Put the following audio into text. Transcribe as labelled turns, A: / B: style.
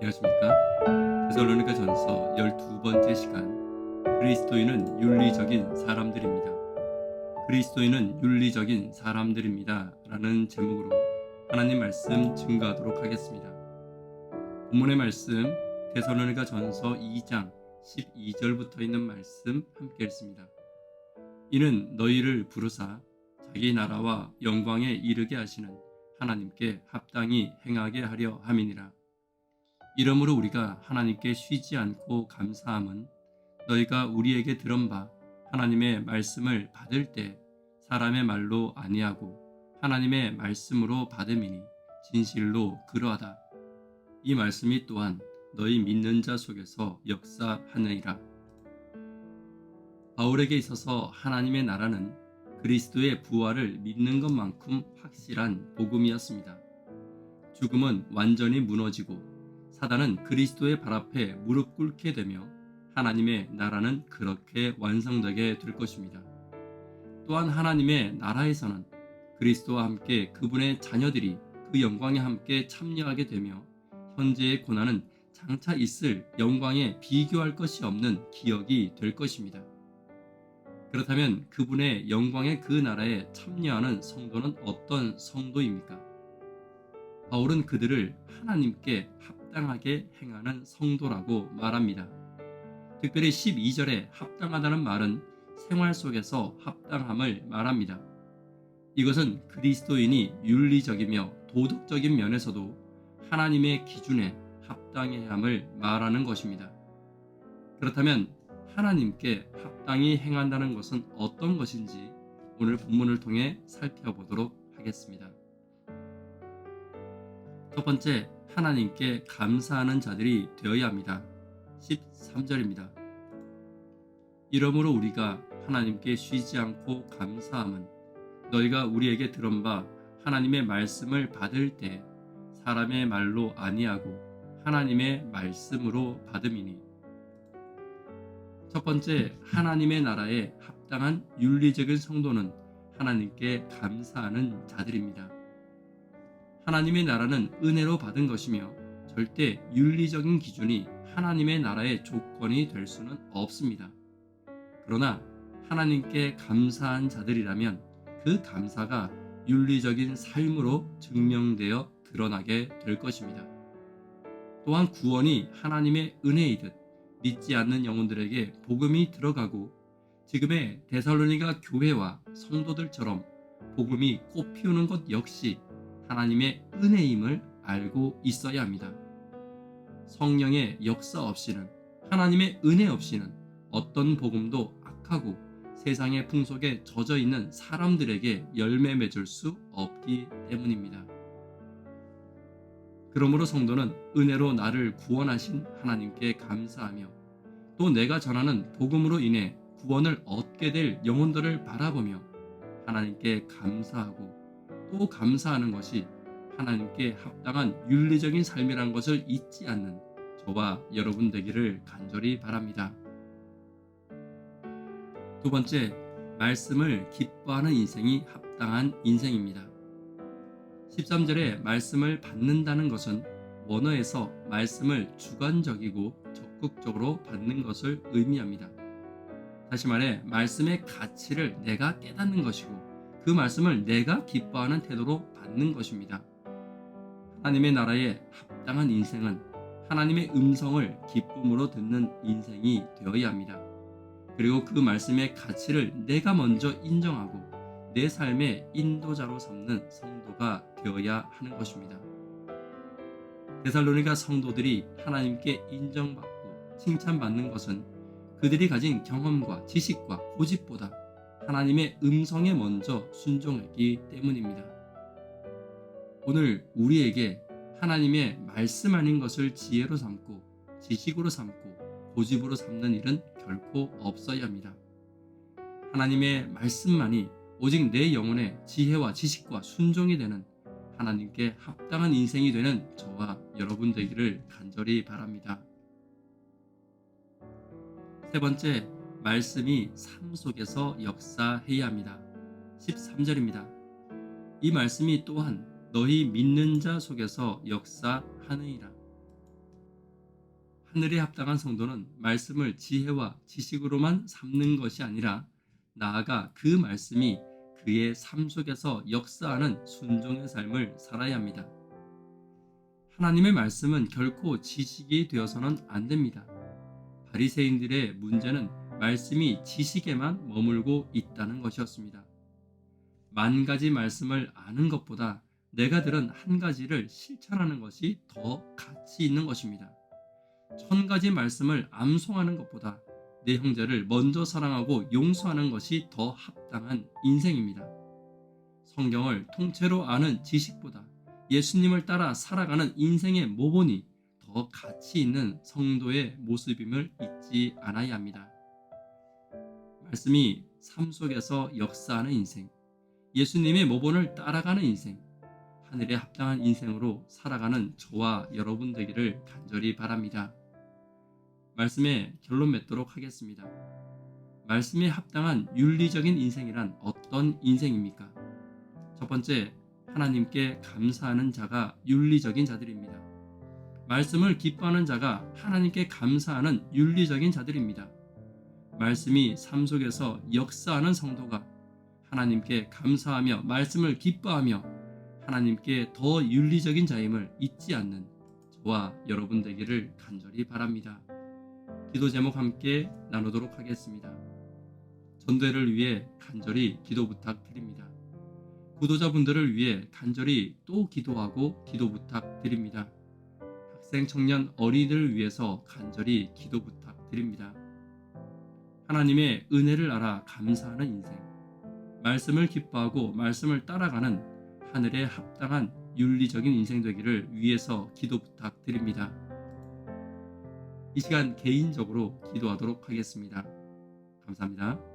A: 안녕하십니까? 데살로니가 전서 12번째 시간. 그리스도인은 윤리적인 사람들입니다. 그리스도인은 윤리적인 사람들입니다. 라는 제목으로 하나님 말씀 증거하도록 하겠습니다. 본문의 말씀 데살로니가 전서 2장 12절부터 있는 말씀 함께 읽습니다. 이는 너희를 부르사 자기 나라와 영광에 이르게 하시는 하나님께 합당히 행하게 하려 함이니라. 이러므로 우리가 하나님께 쉬지 않고 감사함은 너희가 우리에게 들은 바 하나님의 말씀을 받을 때 사람의 말로 아니하고 하나님의 말씀으로 받음이니 진실로 그러하다. 이 말씀이 또한 너희 믿는 자 속에서 역사하느니라. 바울에게 있어서 하나님의 나라는 그리스도의 부활을 믿는 것만큼 확실한 복음이었습니다. 죽음은 완전히 무너지고 사단은 그리스도의 발 앞에 무릎 꿇게 되며 하나님의 나라는 그렇게 완성되게 될 것입니다. 또한 하나님의 나라에서는 그리스도와 함께 그분의 자녀들이 그 영광에 함께 참여하게 되며 현재의 고난은 장차 있을 영광에 비교할 것이 없는 기억이 될 것입니다. 그렇다면 그분의 영광의 그 나라에 참여하는 성도는 어떤 성도입니까? 바울은 그들을 하나님께 합당하게 행하는 성도라고 말합니다. 특별히 12절에 합당하다는 말은 생활 속에서 합당함을 말합니다. 이것은 그리스도인이 윤리적이며 도덕적인 면에서도 하나님의 기준에 합당해야 함을 말하는 것입니다. 그렇다면 하나님께 합당히 행한다는 것은 어떤 것인지 오늘 본문을 통해 살펴보도록 하겠습니다. 첫 번째, 하나님께 감사하는 자들이 되어야 합니다. 13절입니다. 이러므로 우리가 하나님께 쉬지 않고 감사함은 너희가 우리에게 들은 바 하나님의 말씀을 받을 때 사람의 말로 아니하고 하나님의 말씀으로 받음이니. 첫 번째, 하나님의 나라에 합당한 윤리적인 성도는 하나님께 감사하는 자들입니다. 하나님의 나라는 은혜로 받은 것이며 절대 윤리적인 기준이 하나님의 나라의 조건이 될 수는 없습니다. 그러나 하나님께 감사한 자들이라면 그 감사가 윤리적인 삶으로 증명되어 드러나게 될 것입니다. 또한 구원이 하나님의 은혜이듯 믿지 않는 영혼들에게 복음이 들어가고 지금의 데살로니가 교회와 성도들처럼 복음이 꽃피우는 것 역시 하나님의 은혜임을 알고 있어야 합니다. 성령의 역사 없이는, 하나님의 은혜 없이는 어떤 복음도 악하고 세상의 풍속에 젖어 있는 사람들에게 열매 맺을 수 없기 때문입니다. 그러므로 성도는 은혜로 나를 구원하신 하나님께 감사하며 또 내가 전하는 복음으로 인해 구원을 얻게 될 영혼들을 바라보며 하나님께 감사하고 또 감사하는 것이 하나님께 합당한 윤리적인 삶이란 것을 잊지 않는 저와 여러분 되기를 간절히 바랍니다. 두 번째, 말씀을 기뻐하는 인생이 합당한 인생입니다. 13절에 말씀을 받는다는 것은 원어에서 말씀을 주관적이고 적극적으로 받는 것을 의미합니다. 다시 말해 말씀의 가치를 내가 깨닫는 것이고 그 말씀을 내가 기뻐하는 태도로 받는 것입니다. 하나님의 나라에 합당한 인생은 하나님의 음성을 기쁨으로 듣는 인생이 되어야 합니다. 그리고 그 말씀의 가치를 내가 먼저 인정하고 내 삶의 인도자로 삼는 성도가 되어야 하는 것입니다. 데살로니가 성도들이 하나님께 인정받고 칭찬받는 것은 그들이 가진 경험과 지식과 고집보다 하나님의 음성에 먼저 순종했기 때문입니다. 오늘 우리에게 하나님의 말씀 아닌 것을 지혜로 삼고 지식으로 삼고 고집으로 삼는 일은 결코 없어야 합니다. 하나님의 말씀만이 오직 내 영혼의 지혜와 지식과 순종이 되는 하나님께 합당한 인생이 되는 저와 여러분 되기를 간절히 바랍니다. 세 번째, 말씀이 삶 속에서 역사해야 합니다. 13절입니다. 이 말씀이 또한 너희 믿는 자 속에서 역사하느니라. 하늘에 합당한 성도는 말씀을 지혜와 지식으로만 삼는 것이 아니라 나아가 그 말씀이 그의 삶 속에서 역사하는 순종의 삶을 살아야 합니다. 하나님의 말씀은 결코 지식이 되어서는 안 됩니다. 바리새인들의 문제는 말씀이 지식에만 머물고 있다는 것이었습니다. 만 가지 말씀을 아는 것보다 내가 들은 한 가지를 실천하는 것이 더 가치 있는 것입니다. 1000가지 말씀을 암송하는 것보다 내 형제를 먼저 사랑하고 용서하는 것이 더 합당한 인생입니다. 성경을 통째로 아는 지식보다 예수님을 따라 살아가는 인생의 모본이 더 가치 있는 성도의 모습임을 잊지 않아야 합니다. 말씀이 삶 속에서 역사하는 인생, 예수님의 모본을 따라가는 인생, 하늘에 합당한 인생으로 살아가는 저와 여러분 되기를 간절히 바랍니다. 말씀의 결론 맺도록 하겠습니다. 말씀에 합당한 윤리적인 인생이란 어떤 인생입니까? 첫 번째, 하나님께 감사하는 자가 윤리적인 자들입니다. 말씀을 기뻐하는 자가 하나님께 감사하는 윤리적인 자들입니다. 말씀이 삶 속에서 역사하는 성도가 하나님께 감사하며 말씀을 기뻐하며 하나님께 더 윤리적인 자임을 잊지 않는 저와 여러분 되기를 간절히 바랍니다. 기도 제목 함께 나누도록 하겠습니다. 전도회를 위해 간절히 기도 부탁드립니다. 구도자분들을 위해 간절히 또 기도하고 기도 부탁드립니다. 학생, 청년, 어린이들을 위해서 간절히 기도 부탁드립니다. 하나님의 은혜를 알아 감사하는 인생, 말씀을 기뻐하고 말씀을 따라가는 하늘에 합당한 윤리적인 인생 되기를 위해서 기도 부탁드립니다. 이 시간 개인적으로 기도하도록 하겠습니다. 감사합니다.